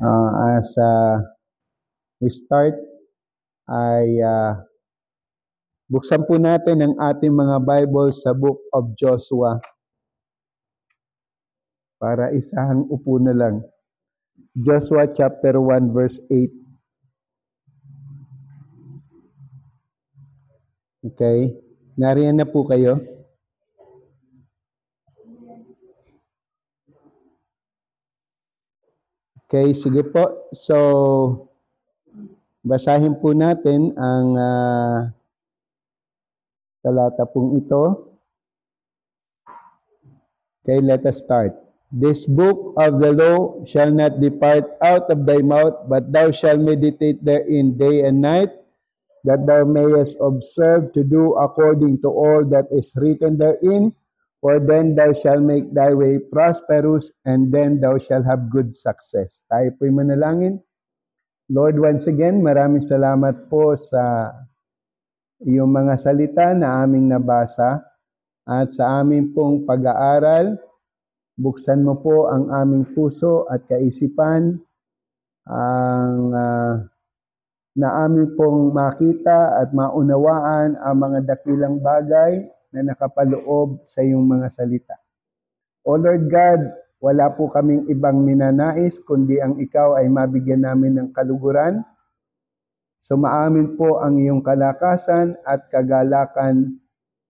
As we start, ay buksan po natin ang ating mga Bible sa Book of Joshua para isang upo na lang. Joshua chapter 1 verse 8. Okay? Nariyan na po kayo? Okay, sige po. So, basahin po natin ang talata pong ito. Okay, let us start. This book of the law shall not depart out of thy mouth, but thou shalt meditate therein day and night, that thou mayest observe to do according to all that is written therein, for then thou shalt make thy way prosperous, and then thou shalt have good success. Tayo po'y manalangin. Lord, once again, maraming salamat po sa iyong mga salita na aming nabasa at sa aming pong pag-aaral. Buksan mo po ang aming puso at kaisipan na amin pong makita at maunawaan ang mga dakilang bagay na nakapaloob sa iyong mga salita. O Lord God, wala po kaming ibang ninanais kundi ang ikaw ay mabigyan namin ng kaluguran. Sumaamin po ang iyong kalakasan at kagalakan.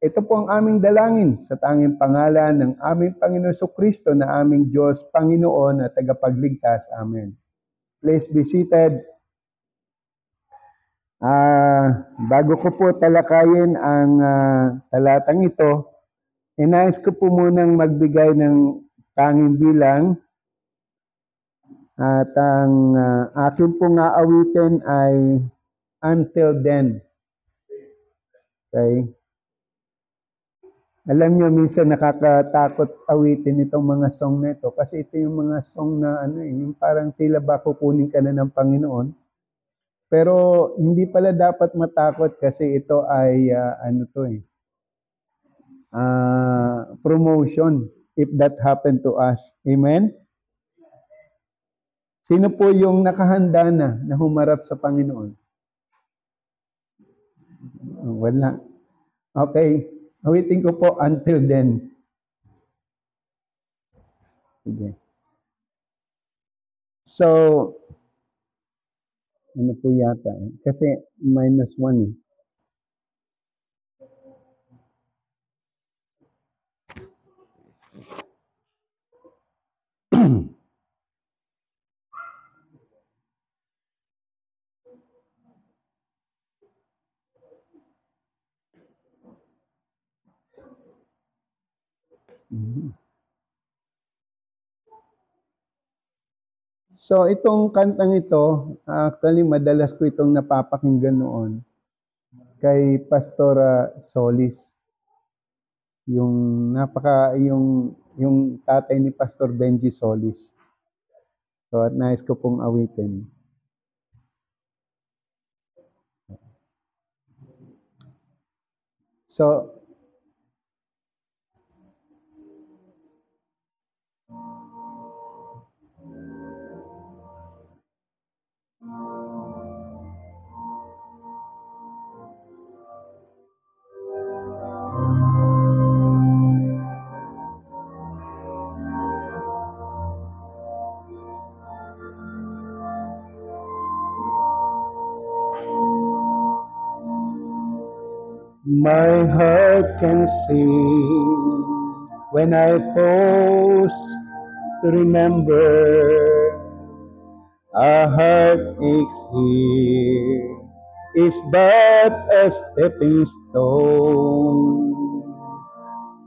Ito po ang aming dalangin sa tanging pangalan ng aming Panginoon Jesucristo na aming Diyos, Panginoon at tagapagligtas. Amen. Please be seated. Bago ko po talakayin ang talatang ito, inayos ko po munang magbigay ng tanging bilang at ang akin pong aawitin ay Until Then. Okay? Alam nyo, minsan nakakatakot awitin itong mga song na ito kasi ito yung mga song na yung parang tila ba kukunin ka na ng Panginoon. Pero hindi pala dapat matakot kasi ito ay promotion if that happened to us. Amen? Sino po yung nakahanda na humarap sa Panginoon? Wala. Okay. Awitin ko po Until Then. Okay. So, ano po yata kasi -1 eh. So, itong kantang ito, actually madalas ko itong napapakinggan noon kay Pastor Solis. Yung tatay ni Pastor Benji Solis. So, at nais ko pong awitin. So, my heart can sing when I pause to remember. A heart aches here is but a stepping stone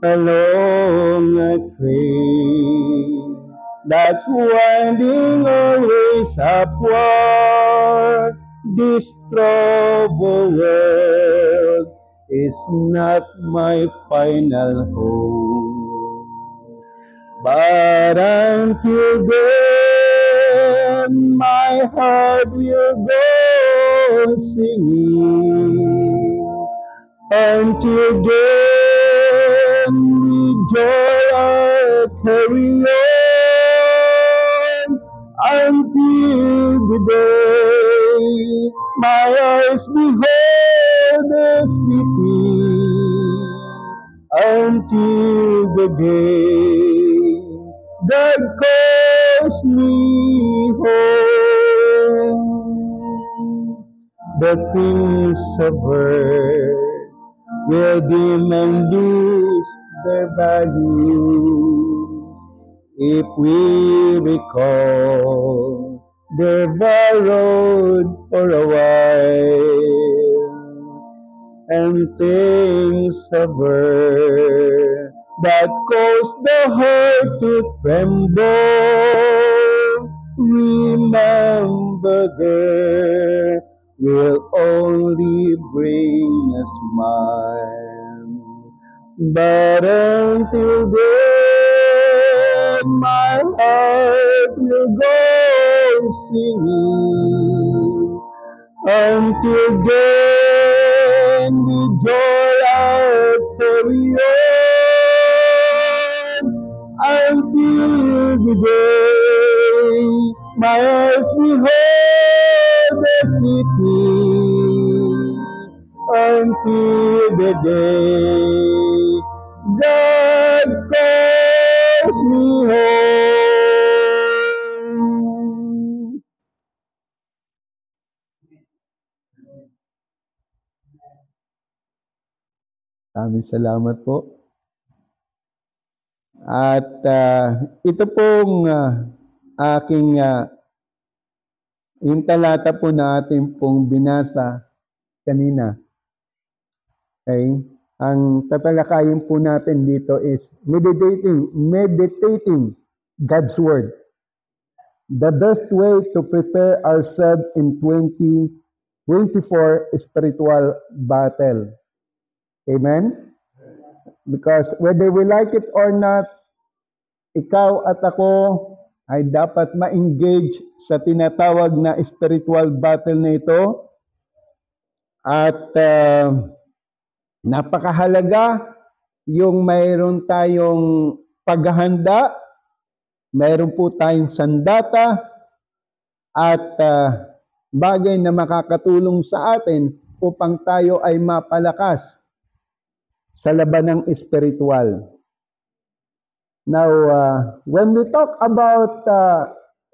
along a train that's winding always upward. This troubled world is not my final home, but until then my heart will go singing. Until then with joy I'll carry on. until the day my eyes behold the city, until the day God calls me home. The things of earth will dim and lose their value if we recall they're borrowed for a while, and things of earth that cause the heart to tremble, remember there will only bring a smile. But until then, my heart will go singing. Until then, with joy I'll carry on. Until the day my eyes behold the city, until the day God calls me home. Maraming salamat po. At ito pong aking yung talata po na ating pong binasa kanina. Okay? Ang tatalakayin po natin dito is meditating God's Word. The best way to prepare ourselves in 2024 spiritual battle. Amen? Because whether we like it or not, ikaw at ako ay dapat ma-engage sa tinatawag na spiritual battle na ito. At napakahalaga yung mayroon tayong paghahanda, mayroon po tayong sandata, at bagay na makakatulong sa atin upang tayo ay mapalakas sa labanang espiritual. Now, when we talk about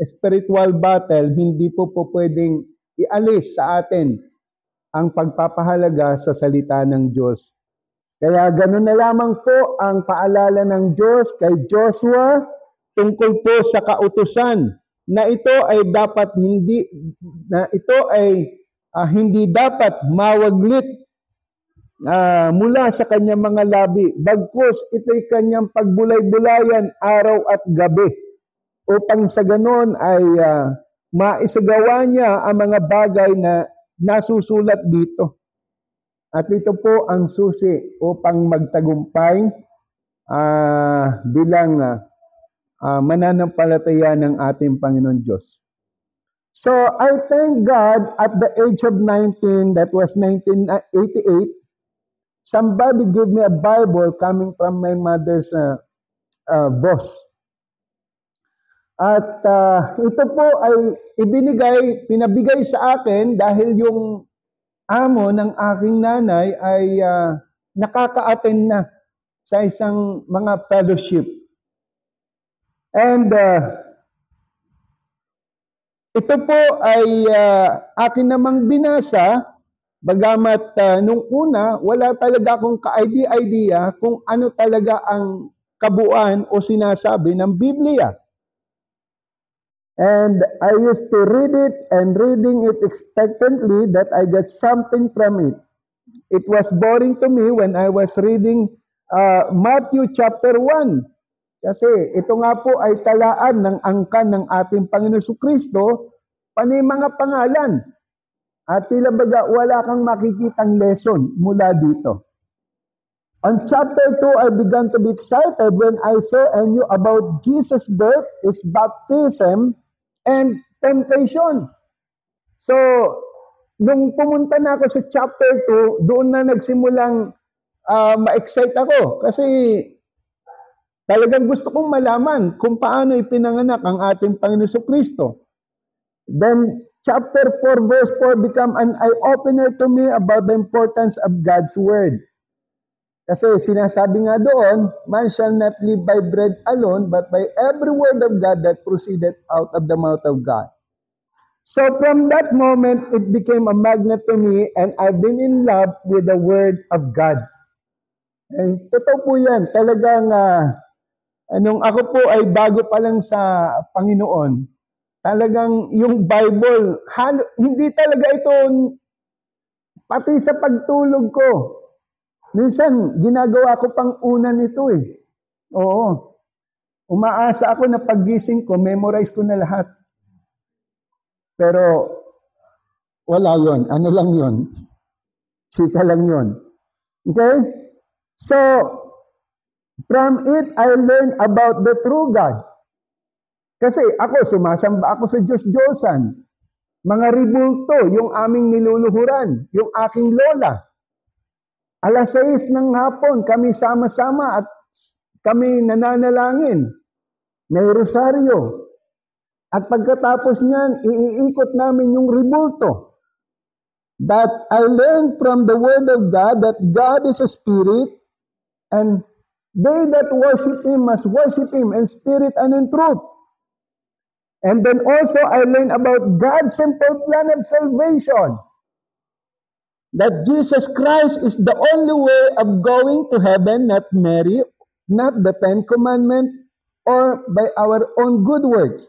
spiritual battle, hindi po pwedeng ialis sa atin ang pagpapahalaga sa salita ng Diyos. Kaya ganun na lamang po ang paalala ng Diyos kay Joshua tungkol po sa kautusan na ito ay hindi dapat mawaglit mula sa kanyang mga labi, bagkus ito'y kanyang pagbulay-bulayan araw at gabi, upang sa ganon ay maisagawa niya ang mga bagay na nasusulat dito. At ito po ang susi upang magtagumpay bilang mananampalataya ng ating Panginoon Diyos. So, I thank God at the age of 19, that was 1988, somebody gave me a Bible coming from my mother's boss. At ito po ay pinabigay sa akin dahil yung amo ng aking nanay ay nakaka-attend na sa isang mga fellowship. And ito po ay akin namang binasa. Bagamat nung una, wala talaga akong ka-idea kung ano talaga ang kabuuan o sinasabi ng Biblia. And I used to read it and reading it expectantly that I get something from it. It was boring to me when I was reading Matthew chapter 1. Kasi ito nga po ay talaan ng angkan ng ating Panginoon Jesucristo, panay mga pangalan. At tila baga wala kang makikitang lesson mula dito. On chapter 2, I began to be excited when I saw and knew about Jesus' birth, His baptism, and temptation. So, nung pumunta na ako sa chapter 2, doon na nagsimulang ma-excite ako. Kasi talagang gusto kong malaman kung paano ipinanganak ang ating Panginoon Jesucristo. Then chapter 4 verse 4 become an eye-opener to me about the importance of God's Word. Kasi sinasabi nga doon, man shall not live by bread alone, but by every word of God that proceeded out of the mouth of God. So from that moment, it became a magnet to me and I've been in love with the Word of God. Eh, totoo po yan. Talagang, nung ako po ay bago pa lang sa Panginoon, talagang yung Bible, hindi talaga ito, pati sa pagtulog ko. Minsan, ginagawa ko pang una nito eh. Oo. Umaasa ako na paggising ko, memorize ko na lahat. Pero, wala yon. Ano lang yon? Chika lang yon. Okay? So, from it, I learned about the true God. Kasi ako, sumasamba ako sa Diyos-Diyosan. Mga ribulto, yung aming niluluhuran, yung aking lola. Alas 6 ng hapon, kami sama-sama at kami nananalangin. May rosaryo. At pagkatapos niyan, iikot namin yung ribulto. That I learned from the Word of God that God is a spirit and they that worship Him must worship Him in spirit and in truth. And then also I learned about God's simple plan of salvation. That Jesus Christ is the only way of going to heaven, not Mary, not the 10 Commandments, or by our own good works.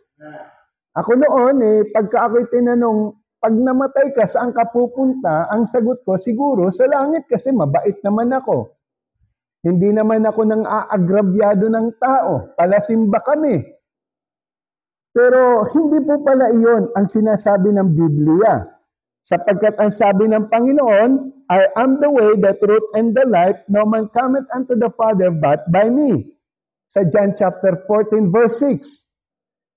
Ako noon, pagka ako'y tinanong, pag namatay ka, saan ka pupunta? Ang sagot ko, siguro sa langit kasi mabait naman ako. Hindi naman ako nang aagrabyado ng tao. Palasimba kami. Pero hindi po pala iyon ang sinasabi ng Biblia. Sapagkat ang sabi ng Panginoon, I am the way, the truth, and the life. No man cometh unto the Father but by me. Sa John chapter 14 verse 6.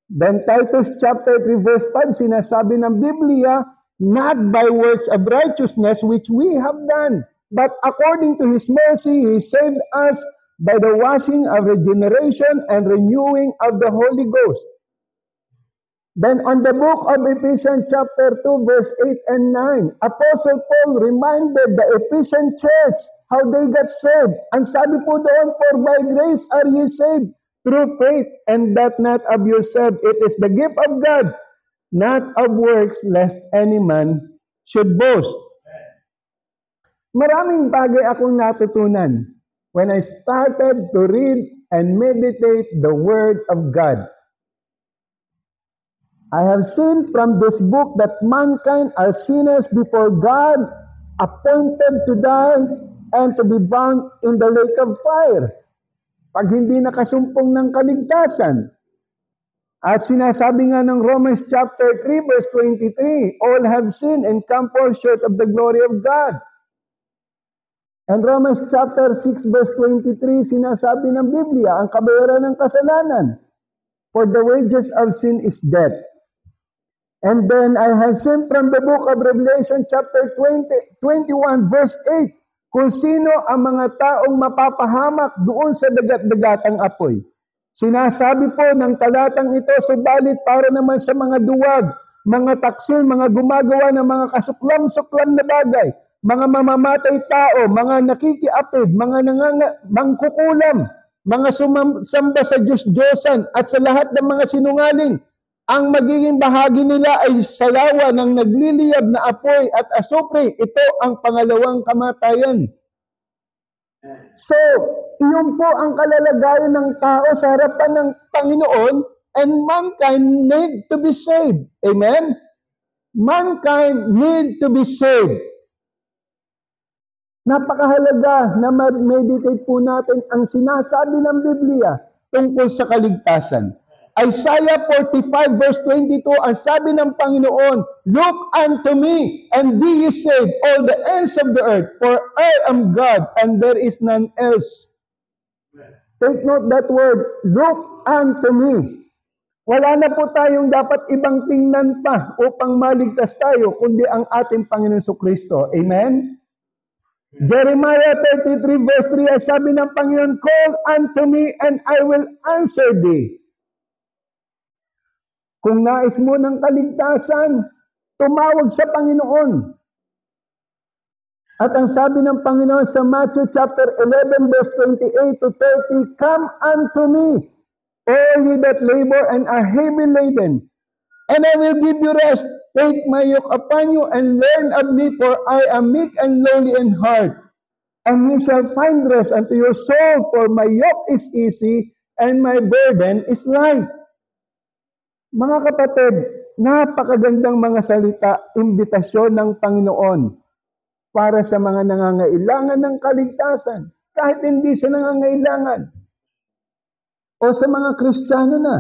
Then Titus chapter 3 verse 5, sinasabi ng Biblia, not by works of righteousness which we have done, but according to His mercy, He saved us by the washing of regeneration and renewing of the Holy Ghost. Then on the book of Ephesians chapter 2 verse 8 and 9, Apostle Paul reminded the Ephesian church how they got saved. Ang sabi po doon, for by grace are ye saved through faith, and that not of yourself, it is the gift of God, not of works, lest any man should boast. Maraming bagay akong natutunan when I started to read and meditate the Word of God. I have seen from this book that mankind are sinners before God, appointed to die and to be bound in the lake of fire. Pag hindi nakasumpong ng kaligtasan. At sinasabi nga ng Romans chapter 3 verse 23, all have sinned and come short of the glory of God. And Romans chapter 6 verse 23, sinasabi ng Biblia, ang kabayaran ng kasalanan, for the wages of sin is death. And then I have seen from the book of Revelation chapter 21 verse 8, kung sino ang mga taong mapapahamak doon sa dagat-dagatang apoy. Sinasabi po ng talatang ito, subalit para naman sa mga duwag, mga taksil, mga gumagawa ng mga kasuklam-suklam na bagay, mga mamamatay tao, mga nakikiapid, mga mangkukulam, mga sumamba sa Diyos-Diyosan at sa lahat ng mga sinungaling, ang magiging bahagi nila ay salawa ng nagliliyab na apoy at asupre. Ito ang pangalawang kamatayan. So, iyon po ang kalalagayan ng tao sa harapan ng Panginoon, and mankind need to be saved. Amen? Mankind need to be saved. Napakahalaga na mag-meditate po natin ang sinasabi ng Biblia tungkol sa kaligtasan. Isaiah 45 verse 22, ang sabi ng Panginoon, look unto me and be ye saved, all the ends of the earth, for I am God and there is none else. Take note that word, look unto me. Wala na po tayong dapat ibang tingnan pa upang maligtas tayo, kundi ang ating Panginoon Kristo. Amen? Jeremiah 33 verse 3, ang sabi ng Panginoon, call unto me and I will answer thee. Kung nais mo ng kaligtasan, tumawag sa Panginoon. At ang sabi ng Panginoon sa Matthew chapter 11 verse 28 to 30, "Come unto me, all ye that labor and are heavy laden, and I will give you rest. Take my yoke upon you and learn of me, for I am meek and lowly in heart. And you shall find rest unto your soul, for my yoke is easy and my burden is light." Mga kapatid, napakagandang mga salita, imbitasyon ng Panginoon para sa mga nangangailangan ng kaligtasan, kahit hindi sa nangangailangan. O sa mga Kristiyano na,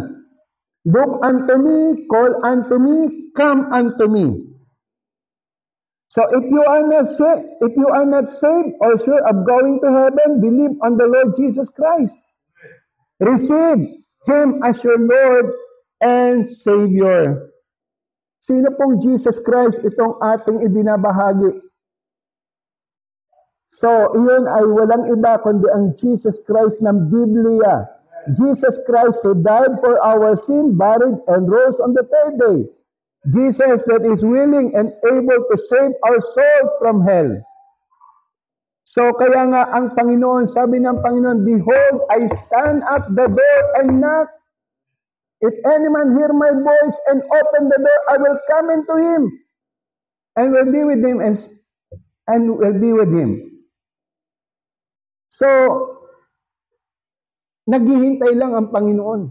"Look unto me, call unto me, come unto me." So if you are not saved or sure of going to heaven, believe on the Lord Jesus Christ. Receive Him as your Lord and Savior. Sino pong Jesus Christ itong ating ibinabahagi? So, iyon ay walang iba kundi ang Jesus Christ ng Biblia. Jesus Christ who died for our sin, buried, and rose on the third day. Jesus that is willing and able to save our soul from hell. So, kaya nga ang Panginoon, sabi ng Panginoon, "Behold, I stand at the door and knock. If any man hear my voice and open the door, I will come into him and will be with him and will be with him." So, naghihintay lang ang Panginoon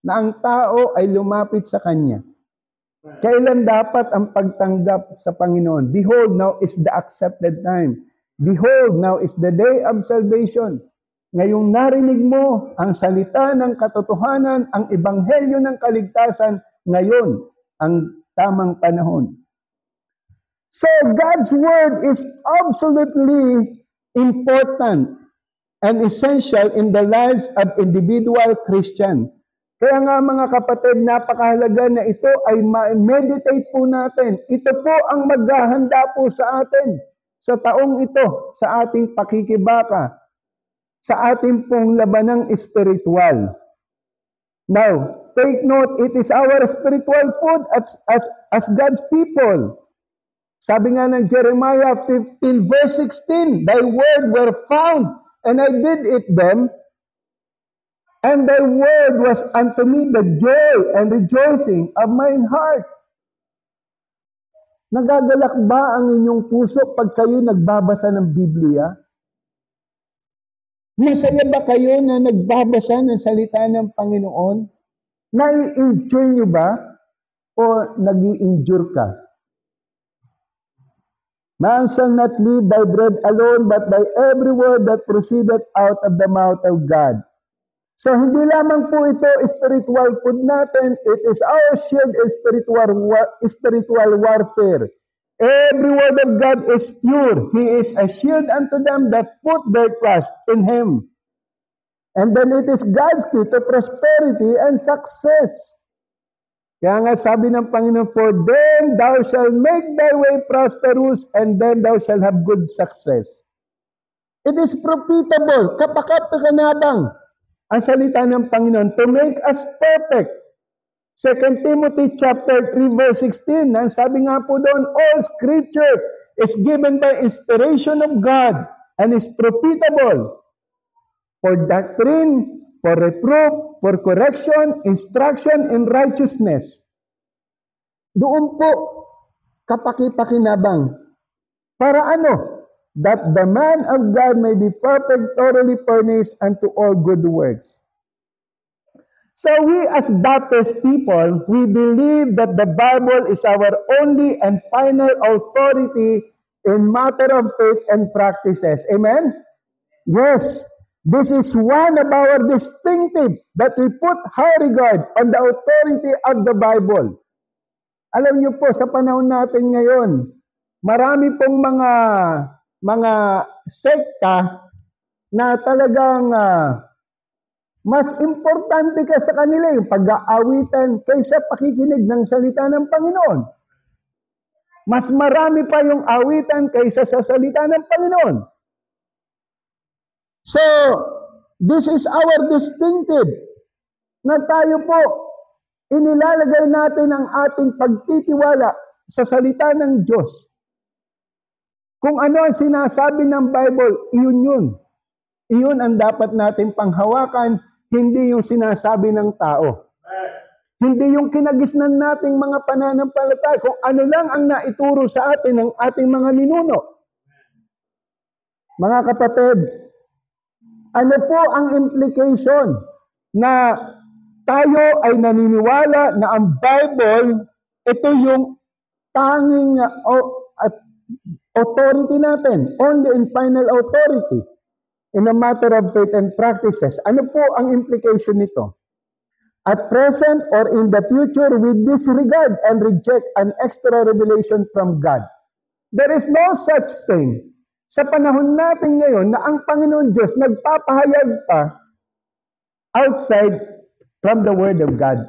na ang tao ay lumapit sa Kanya. Kailan dapat ang pagtanggap sa Panginoon? "Behold, now is the accepted time. Behold, now is the day of salvation." Ngayong narinig mo ang salita ng katotohanan, ang ebanghelyo ng kaligtasan, ngayon ang tamang panahon. So, God's word is absolutely important and essential in the lives of individual Christian. Kaya nga mga kapatid, napakahalaga na ito ay ma-meditate po natin. Ito po ang maghahanda po sa atin sa taong ito, sa ating pakikibaka, sa ating pong labanang espiritual. Now, take note, it is our spiritual food as God's people. Sabi nga ng Jeremiah 15 verse 16, "Thy word were found, and I did eat them, and thy word was unto me the joy and rejoicing of mine heart." Nagagalak ba ang inyong puso pag kayo nagbabasa ng Biblia? Masaya ba kayo na nagbabasa ng salita ng Panginoon? Nai-enjoy nyo ba? O nag-i-endure ka? "Man shall not live by bread alone, but by every word that proceedeth out of the mouth of God." So, hindi lamang po ito spiritual food natin. It is our shield in spiritual warfare. Every word of God is pure. He is a shield unto them that put their trust in Him. And then it is God's key to prosperity and success. Kaya nga sabi ng Panginoon, "For then thou shalt make thy way prosperous, and then thou shalt have good success." It is profitable, kapakapakanabang ang salita ng Panginoon to make us perfect. 2 Timothy chapter 3 verse 16, ang sabi nga po doon, "All scripture is given by inspiration of God and is profitable for doctrine, for reproof, for correction, instruction in righteousness." Doon po, kapakipakinabang. Para ano? "That the man of God may be perfect, thoroughly furnished unto all good works." So we as Baptist people, we believe that the Bible is our only and final authority in matter of faith and practices. Amen? Yes. This is one of our distinctive that we put high regard on the authority of the Bible. Alam niyo po, sa panahon natin ngayon, marami pong mga sekta na talagang mas importante ka sa kanila yung pag-aawitan kaysa pakikinig ng salita ng Panginoon. Mas marami pa yung awitan kaysa sa salita ng Panginoon. So, this is our distinctive na tayo po inilalagay natin ang ating pagtitiwala sa salita ng Diyos. Kung ano ang sinasabi ng Bible, iyon yun. Iyon ang dapat natin panghawakan, hindi yung sinasabi ng tao. Hindi yung kinagisnan nating mga pananampalataya, kung ano lang ang naituro sa atin ng ating mga ninuno. Mga kapatid, ano po ang implication na tayo ay naniniwala na ang Bible, ito yung tanging authority natin, only and final authority in a matter of faith and practices. Ano po ang implication nito? At present or in the future, we disregard and reject an extra revelation from God. There is no such thing sa panahon natin ngayon na ang Panginoon Diyos nagpapahayag pa outside from the Word of God.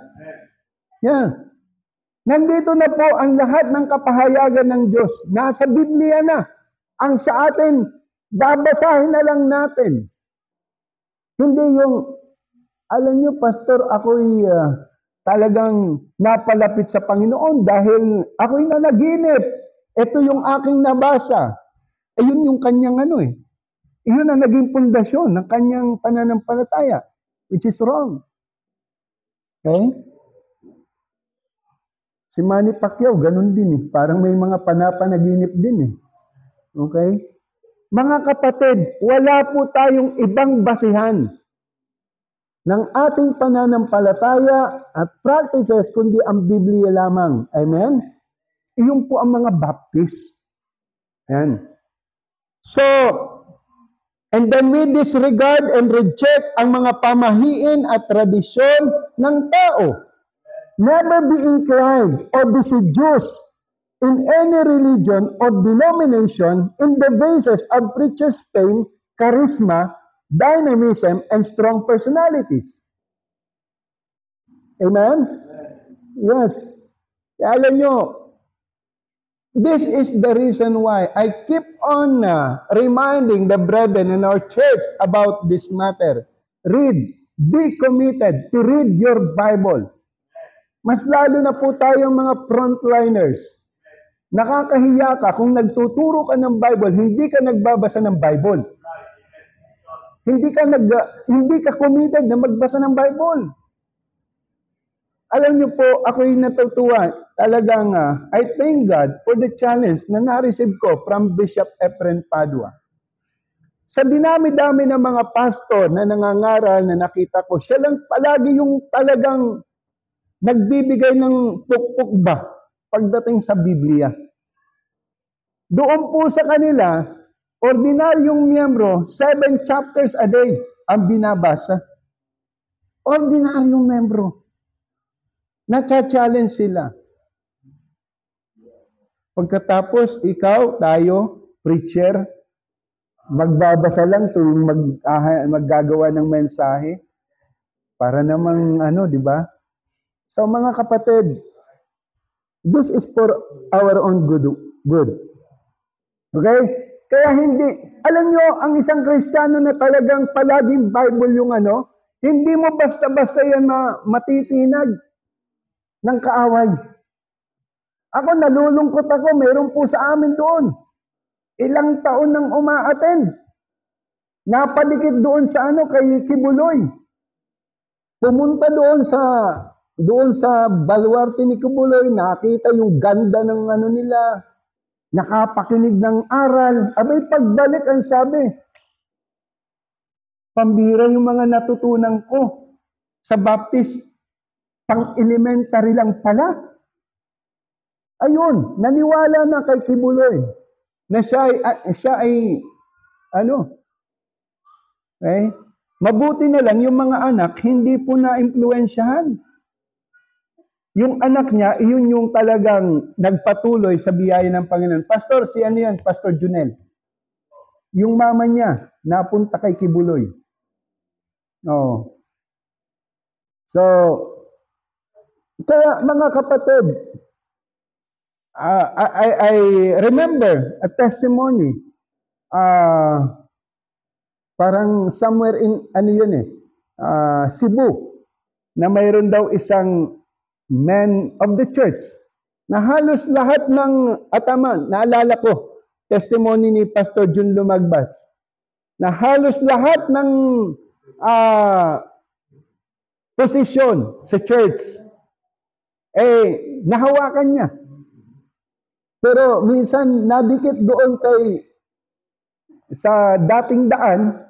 Yeah. Nandito na po ang lahat ng kapahayagan ng Diyos. Nasa Biblia na. Ang sa atin, babasahin na lang natin. Hindi yung, alam niyo, Pastor, ako'y talagang napalapit sa Panginoon dahil ako'y nanaginip. Ito yung aking nabasa. Ayun yung kanyang ano eh. Iyon ang naging pundasyon ng kanyang pananampalataya, which is wrong. Okay? Si Manny Pacquiao, ganun din eh. Parang may mga panapanaginip din eh. Okay? Mga kapatid, wala po tayong ibang basihan ng ating pananampalataya at practices kundi ang Biblia lamang. Amen? Iyon po ang mga Baptist. Ayan. So, and then we disregard and reject ang mga pamahiin at tradisyon ng tao. Never be inclined or be seduced in any religion or denomination in the basis of preachers' fame, charisma, dynamism, and strong personalities. Amen? Yes. Alam nyo, this is the reason why I keep on reminding the brethren in our church about this matter. Read. Be committed to read your Bible. Mas lalo na po tayong mga frontliners. Nakakahiya ka kung nagtuturo ka ng Bible, hindi ka nagbabasa ng Bible. Hindi ka committed na magbasa ng Bible. Alam niyo po, ako'y natutuwa. Talagang, I thank God for the challenge na na-receive ko from Bishop Efren Padua. Sa dinami-dami ng mga pastor na nangangaral na nakita ko, siya lang palagi yung talagang nagbibigay ng pukpuk ba pagdating sa Biblia. Doon po sa kanila, ordinaryong miyembro, 7 chapters a day ang binabasa. Ordinaryong miyembro. Nacha-challenge sila. Pagkatapos, ikaw, tayo, preacher, magbabasa lang tuwing maggagawa ng mensahe. Para namang di ba? So mga kapatid, this is for our own good. Okay? Kaya alam nyo, ang isang Kristiyano na talagang palaging Bible yung hindi mo basta-basta yan matitinag ng kaaway. Ako, nalulungkot ako, meron po sa amin doon. Ilang taon nang uma-attend. Napalikit doon sa kay Kibuloy. Pumunta doon sa baluarte ni Kibuloy, nakita yung ganda ng nila, nakapakinig ng aral. Abay, pagbalik ang sabi, pambira yung mga natutunan ko sa Baptist, pang-elementary lang pala. Ayun, naniwala na kay Kibuloy na siya ay okay? Mabuti na lang yung mga anak, hindi po na-impluensyahan. Yung anak niya, iyon yung talagang nagpatuloy sa biyaya ng Panginoon. Pastor, si yan? Pastor Junel. Yung mama niya, napunta kay Kibuloy. Oh. So, kaya mga kapatid, I remember a testimony. Parang somewhere in, Cebu, na mayroon daw isang men of the church, na halos lahat ng ataman, naalala ko, testimony ni Pastor Jun Lumagbas, na halos lahat ng posisyon sa church, nahawakan niya. Pero minsan, nadikit doon sa dating daan,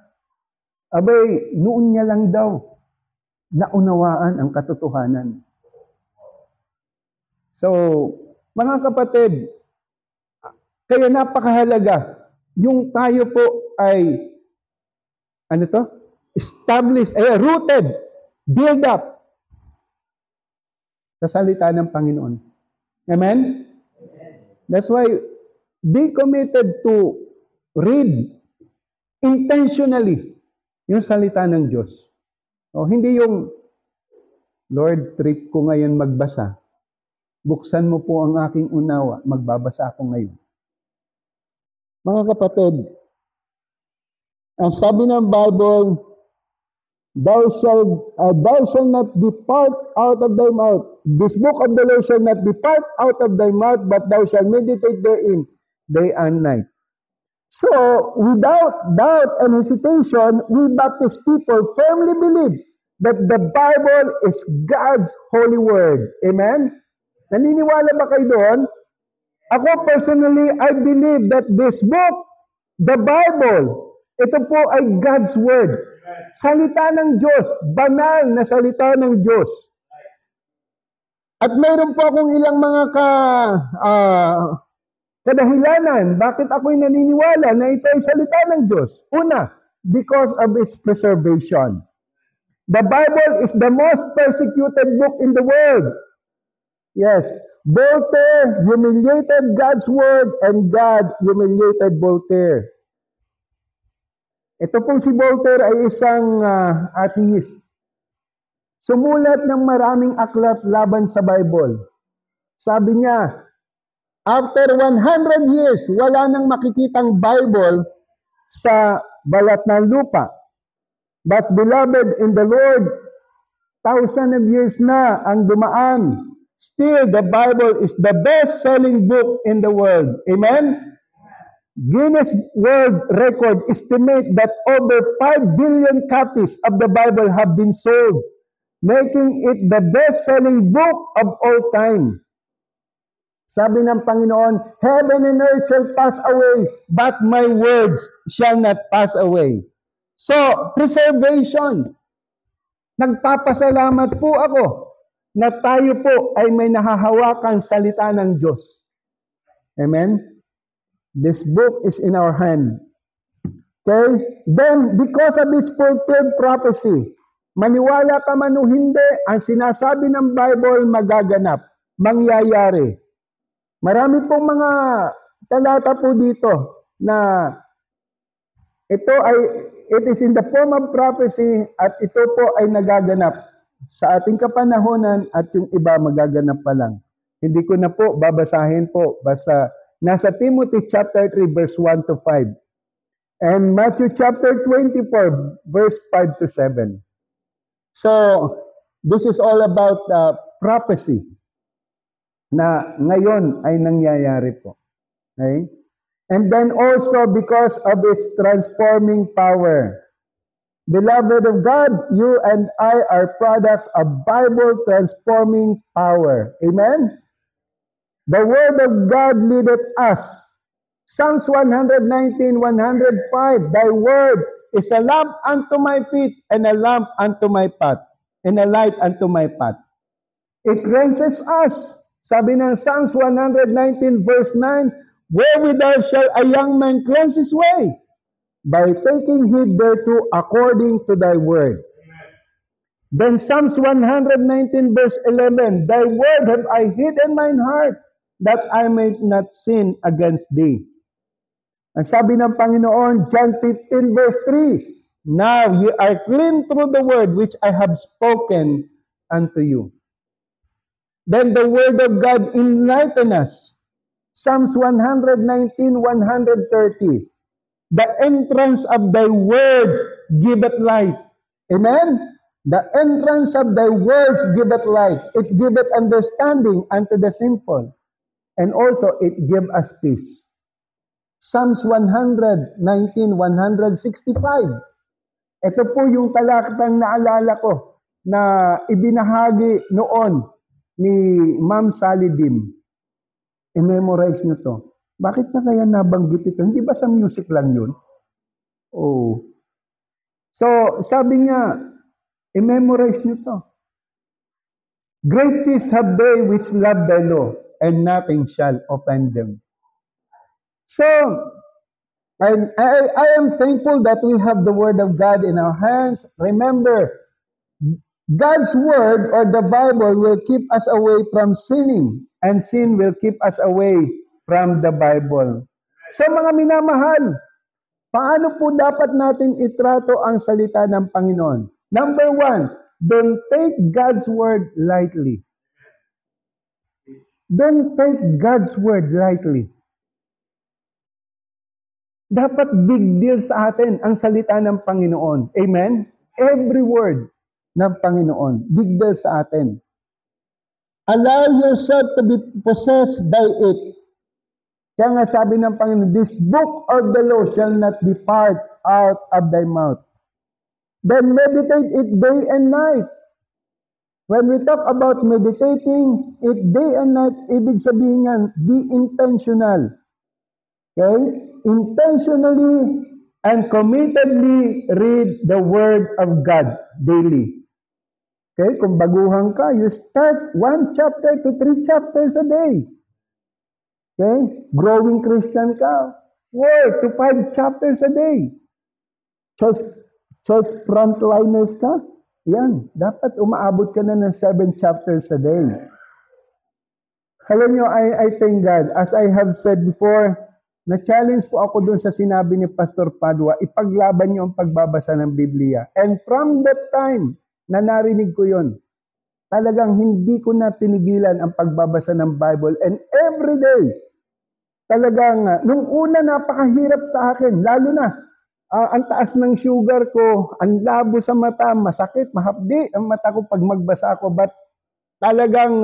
noon niya lang daw naunawaan ang katotohanan. So, mga kapatid, kaya napakahalaga, yung tayo po ay, established, rooted, build up, sa salita ng Panginoon. Amen? That's why, be committed to read intentionally yung salita ng Diyos. O, hindi yung, Lord, trip ko ngayon magbasa. Buksan mo po ang aking unawa, magbabasa ako ngayon. Mga kapatid, ang sabi ng Bible, thou shall not depart out of thy mouth. This book of the law shall not depart out of thy mouth, but thou shalt meditate therein day and night. So, without doubt and hesitation, we Baptist people firmly believe that the Bible is God's holy word. Amen? Naniniwala ba kayo doon? Ako personally, I believe that this book, the Bible, ito po ay God's word. Salita ng Diyos, banal na salita ng Diyos. At mayroon po akong ilang mga kadahilanan, bakit ako'y naniniwala na ito ay salita ng Diyos? Una, because of its preservation. The Bible is the most persecuted book in the world. Yes, Voltaire humiliated God's word and God humiliated Voltaire. Ito pong si Voltaire ay isang atheist. Sumulat ng maraming aklat laban sa Bible. Sabi niya, after 100 years, wala nang makikitang Bible sa balat ng lupa. But beloved in the Lord, thousands of years na ang dumaan. Still, the Bible is the best-selling book in the world. Amen? Guinness World Record estimate that over 5 billion copies of the Bible have been sold, making it the best-selling book of all time. Sabi ng Panginoon, heaven and earth shall pass away, but my words shall not pass away. So, preservation. Nagpapasalamat po ako na tayo po ay may nahahawakan salita ng Diyos. Amen? This book is in our hand. Okay? Then, because of its fulfilled prophecy, maniwala ka man o hindi, ang sinasabi ng Bible magaganap, mangyayari. Marami pong mga talata po dito na it is in the form of prophecy at ito po ay nagaganap sa ating kapanahonan at yung iba magaganap pa lang. Hindi ko na po babasahin po, basta nasa Timothy chapter 3 verse 1 to 5 and Matthew chapter 24 verse 5 to 7. So, this is all about prophecy na ngayon ay nangyayari po. Okay? And then also because of its transforming power. Beloved of God, you and I are products of Bible transforming power. Amen? The Word of God leadeth us. Psalms 119:105, thy word is a lamp unto my feet and a lamp unto my path, and a light unto my path. It cleanses us. Sabi ng Psalms 119 verse 9, wherewithal shall a young man cleanse his way? By taking heed thereto according to thy word. Then Psalms 119 verse 11, thy word have I hid in mine heart, that I may not sin against thee. Ang sabi ng Panginoon, John 15 verse 3, now ye are clean through the word which I have spoken unto you. Then the word of God enlighten us. Psalms 119:130. The entrance of thy words giveth light. Amen? The entrance of thy words giveth light. It giveth understanding unto the simple. And also, it give us peace. Psalms 119, 165. Ito po yung talatang naalala ko na ibinahagi noon ni Ma'am Sally Dim. I-memorize nyo to. Bakit na kaya nabanggit ito? Hindi ba sa music lang yun? Oh. So, sabi niya, i-memorize nyo to. Great peace have they which love thy law, and nothing shall offend them. So, I am thankful that we have the Word of God in our hands. Remember, God's Word or the Bible will keep us away from sinning, and sin will keep us away from the Bible. So mga minamahal, paano po dapat natin itrato ang salita ng Panginoon? Number one, don't take God's Word lightly. Don't take God's Word lightly. Dapat big deal sa atin ang salita ng Panginoon. Amen? Every word ng Panginoon, big deal sa atin. Allow yourself to be possessed by it. Kaya nga sabi ng Panginoon, this book of the law shall not depart out of thy mouth. Then meditate it day and night. When we talk about meditating it day and night, ibig sabihin yan, be intentional. Okay? Intentionally and committedly read the Word of God daily. Okay? Kung baguhan ka, you start 1 chapter to 3 chapters a day. Okay? Growing Christian ka, 4 to 5 chapters a day. Church frontliners ka, yan. Dapat umaabot ka na ng 7 chapters a day. Alam nyo, I thank God. As I have said before, na-challenge po ako dun sa sinabi ni Pastor Padua, ipaglaban niyo ang pagbabasa ng Biblia. And from that time, na narinig ko yon, talagang hindi ko na tinigilan ang pagbabasa ng Bible. And every day, talagang, nung una napakahirap sa akin, lalo na, ang taas ng sugar ko, ang labo sa mata, masakit, mahapdi ang mata ko pag magbasa ako. But talagang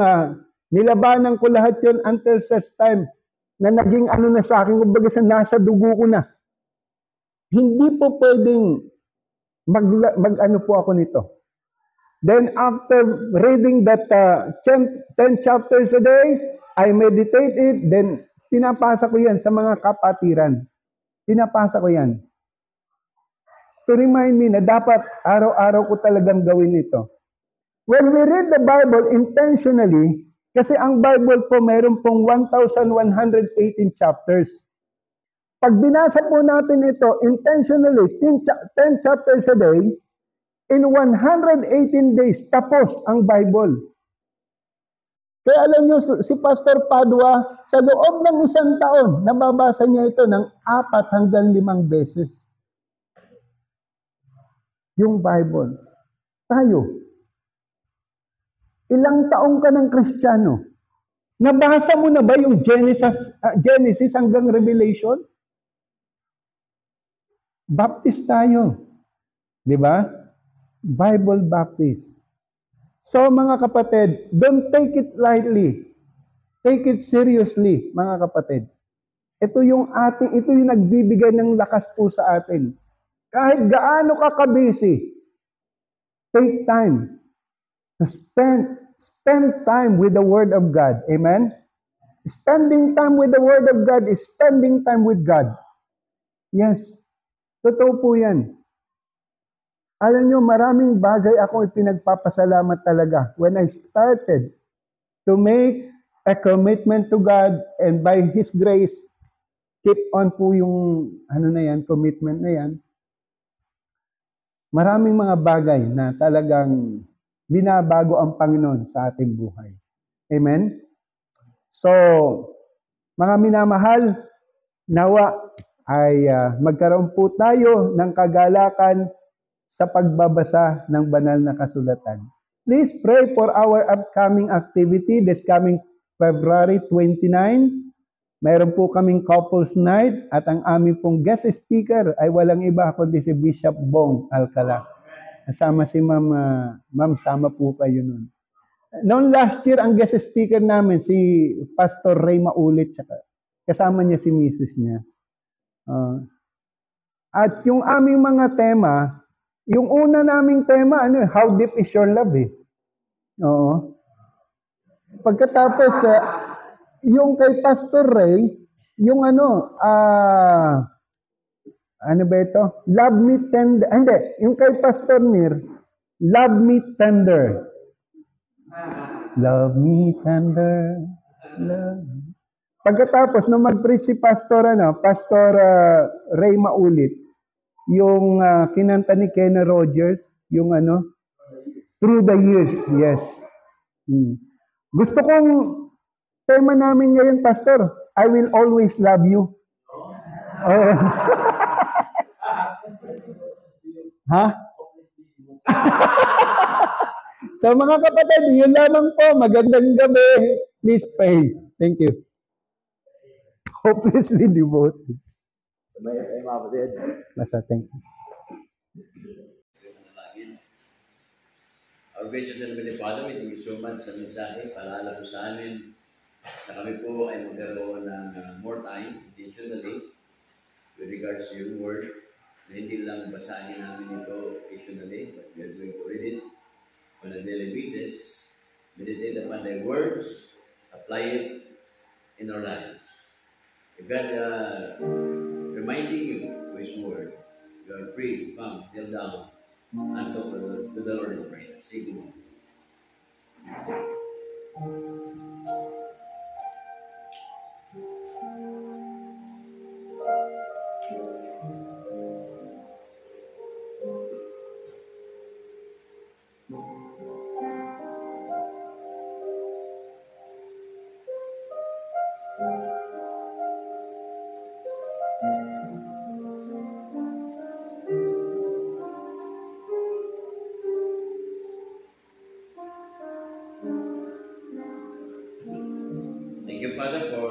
nilabanan ko lahat yon until such time na naging ano na sa akin, kumbaga sa nasa dugo ko na. Hindi po pwedeng mag-ano po ako nito. Then after reading that 10 chapters a day, I meditate it, then pinapasa ko yan sa mga kapatiran. Pinapasa ko yan. To remind me na dapat araw-araw ko talagang gawin ito. When we read the Bible intentionally, kasi ang Bible po mayroon pong 1,118 chapters. Pag binasa po natin ito intentionally, 10 chapters a day, in 118 days, tapos ang Bible. Kaya alam nyo, si Pastor Padua, sa loob ng 1 taon, nababasa niya ito ng 4 hanggang 5 beses. Yung Bible. Tayo. Ilang taong ka ng Kristiyano? Nabasa mo na ba yung Genesis hanggang Revelation? Baptist tayo. Di ba? Bible Baptist. So mga kapatid, don't take it lightly. Take it seriously, mga kapatid. Ito yung nagbibigay ng lakas po sa atin. Kahit gaano ka ka-busy, take time to spend time with the Word of God. Amen? Spending time with the Word of God is spending time with God. Yes. Totoo po yan. Alam nyo, maraming bagay ako ipinagpapasalamat talaga when I started to make a commitment to God, and by His grace, keep on po yung commitment na yan. Maraming mga bagay na talagang binabago ang Panginoon sa ating buhay. Amen? So, mga minamahal, nawa ay magkaroon po tayo ng kagalakan sa pagbabasa ng banal na kasulatan. Please pray for our upcoming activity this coming February 29. Mayroon po kaming couples night at ang aming pong guest speaker ay walang iba kundi si Bishop Bong Alcala. Kasama si Ma'am, Ma'am, sama po kayo nun. Noong last year, ang guest speaker namin, si Pastor Ray Maulit, tsaka kasama niya si Mrs. niya. At yung aming mga tema, yung una naming tema, how deep is your love eh. Oo. Pagkatapos, yung kay Pastor Ray, yung ano ba ito? Love me tender. Hindi, yung kay Pastor Nir, love me tender. Love me tender. Love. Pagkatapos, nung mag-preach si Pastor Ray Maulit, yung kinanta ni Kenna Rogers, yung Through the Years. Yes. Gusto kong tema namin ngayon, Pastor, I will always love you. Ha? So mga kapatid, yun lamang po. Magandang gabi. Please pray. Thank you. Hopelessly devoted. Basta, thank you. Our gracious and Heavenly Father, we thank you so much sa mensahe. Paalala po sa amin na kami po ay magkaroon ng more time, intentionally, with regards to your word, na hindi lang basahin namin ito occasionally, but we are going to read it on a daily basis, meditate upon thy words, apply it in our lives. If God reminding you of His word, you are free to come, kneel down, and talk to the Lord in prayer. Say good morning. Thank you, Father, for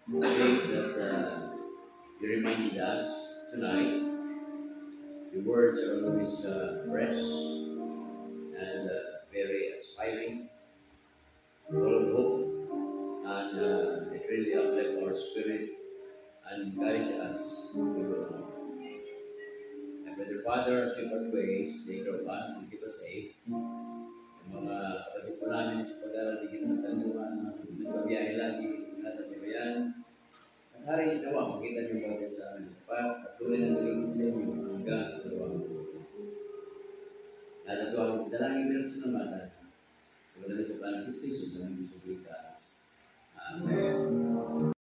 the things that you reminded us tonight. The words are always fresh and very inspiring, full of hope, and it really uplifts our spirit and encourages us to go on. And Brother Father, as we praise, take care of us and keep us safe. Yung mga kapatid po namin sa pag-aaral di kinatandungan, nagpabiyahe lagi, lahat ng bayan. At hari nawa, makita niyo ba sa amin? Patuloy na nalingkod sa inyo hanggang sa dalawang buwan. At ito ang dalangin ng salamatan sa madali sa Planet Kristo sa mga Kristo kita.